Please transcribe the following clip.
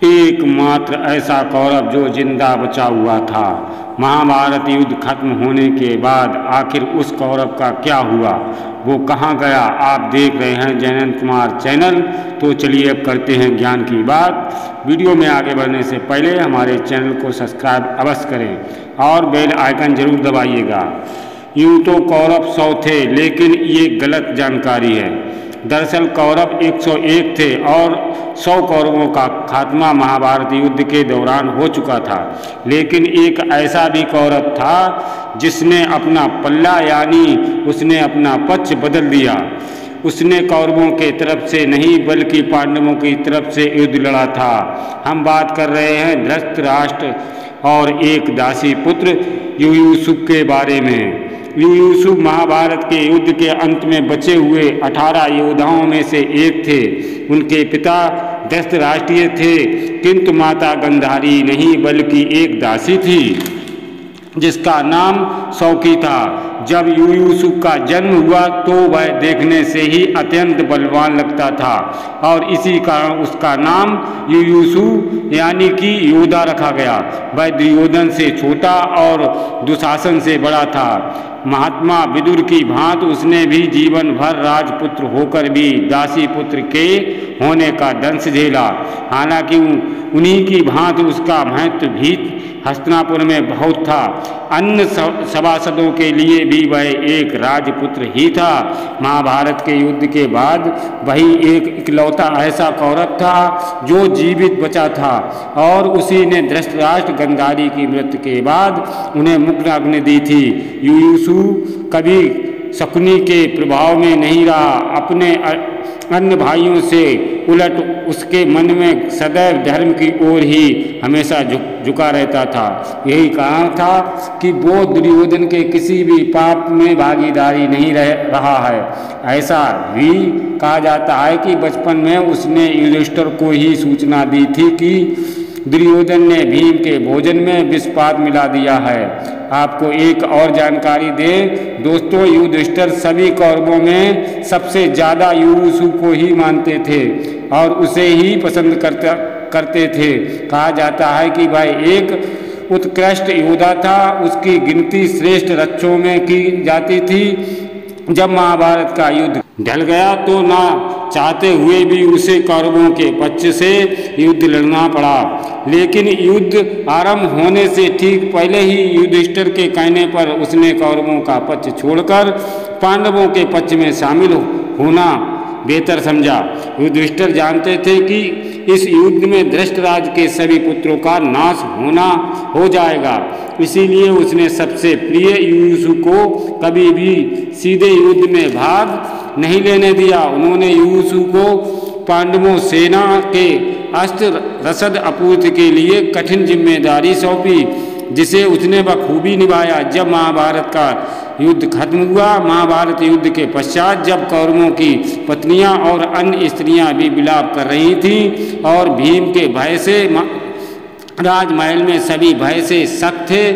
एकमात्र ऐसा कौरव जो जिंदा बचा हुआ था। महाभारत युद्ध खत्म होने के बाद आखिर उस कौरव का क्या हुआ, वो कहाँ गया? आप देख रहे हैं जयनंद कुमार चैनल। तो चलिए अब करते हैं ज्ञान की बात। वीडियो में आगे बढ़ने से पहले हमारे चैनल को सब्सक्राइब अवश्य करें और बेल आइकन जरूर दबाइएगा। यूँ तो कौरव 100 थे, लेकिन ये गलत जानकारी है। दरअसल कौरव 101 थे और 100 कौरवों का खात्मा महाभारत युद्ध के दौरान हो चुका था। लेकिन एक ऐसा भी कौरव था जिसने अपना पल्ला यानी उसने अपना पक्ष बदल दिया। उसने कौरवों के तरफ से नहीं बल्कि पांडवों की तरफ से युद्ध लड़ा था। हम बात कर रहे हैं धृतराष्ट्र और एक दासी पुत्र युयुत्सुफ के बारे में। युयुत्सुफ महाभारत के युद्ध के अंत में बचे हुए 18 योद्धाओं में से एक थे। उनके पिता धृतराष्ट्र थे, किंतु माता गांधारी नहीं बल्कि एक दासी थी जिसका नाम सौकी था। जब युयुत्सुफ का जन्म हुआ तो वह देखने से ही अत्यंत बलवान लगता था और इसी कारण उसका नाम युयुत्सु यानी कि योद्धा रखा गया। वह दुर्योधन से छोटा और दुशासन से बड़ा था। महात्मा विदुर की भांति उसने भी जीवन भर राजपुत्र होकर भी दासी पुत्र के होने का दंश झेला। हालांकि उन्हीं की भांति उसका महत्व भी हस्तिनापुर में बहुत था। अन्य सभासदों के लिए भी वह एक राजपुत्र ही था। महाभारत के युद्ध के बाद वही एक इकलौता ऐसा कौरव था जो जीवित बचा था और उसी ने धृतराष्ट्र गांधारी की मृत्यु के बाद उन्हें मुक्ताग्नि दी थी। युयुत्सु कभी शकुनी के प्रभाव में नहीं रहा। अपने अन्य भाइयों से उलट उसके मन में सदैव धर्म की ओर ही हमेशा झुका रहता था। यही कारण था कि वो दुर्योधन के किसी भी पाप में भागीदारी नहीं रहा है। ऐसा भी कहा जाता है कि बचपन में उसने युधिष्ठिर को ही सूचना दी थी कि दुर्योधन ने भीम के भोजन में विषपात मिला दिया है। आपको एक और जानकारी दें दोस्तों, युधिष्ठिर सभी कौरवों में सबसे ज़्यादा युयुत्सु को ही मानते थे और उसे ही पसंद करते थे। कहा जाता है कि वह एक उत्कृष्ट योद्धा था। उसकी गिनती श्रेष्ठ रक्षों में की जाती थी। जब महाभारत का युद्ध ढल गया तो ना चाहते हुए भी उसे कौरवों के पक्ष से युद्ध लड़ना पड़ा। लेकिन युद्ध आरंभ होने से ठीक पहले ही युधिष्ठिर के कहने पर उसने कौरवों का पक्ष छोड़कर पांडवों के पक्ष में शामिल होना बेहतर समझा। युधिष्ठिर जानते थे कि इस युद्ध में धृतराष्ट्र के सभी पुत्रों का नाश हो जाएगा। इसीलिए उसने सबसे प्रिय युयुत्सु को कभी भी सीधे युद्ध में भाग नहीं लेने दिया। उन्होंने युयुत्सु को पांडवों सेना के अस्त्र रसद आपूर्ति के लिए कठिन जिम्मेदारी सौंपी, जिसे उसने बखूबी निभाया। जब महाभारत का युद्ध खत्म हुआ, महाभारत युद्ध के पश्चात जब कौरवों की पत्नियां और अन्य स्त्रियां भी विलाप कर रही थीं और भीम के भय से राजमहल में सभी भय से सख्त थे,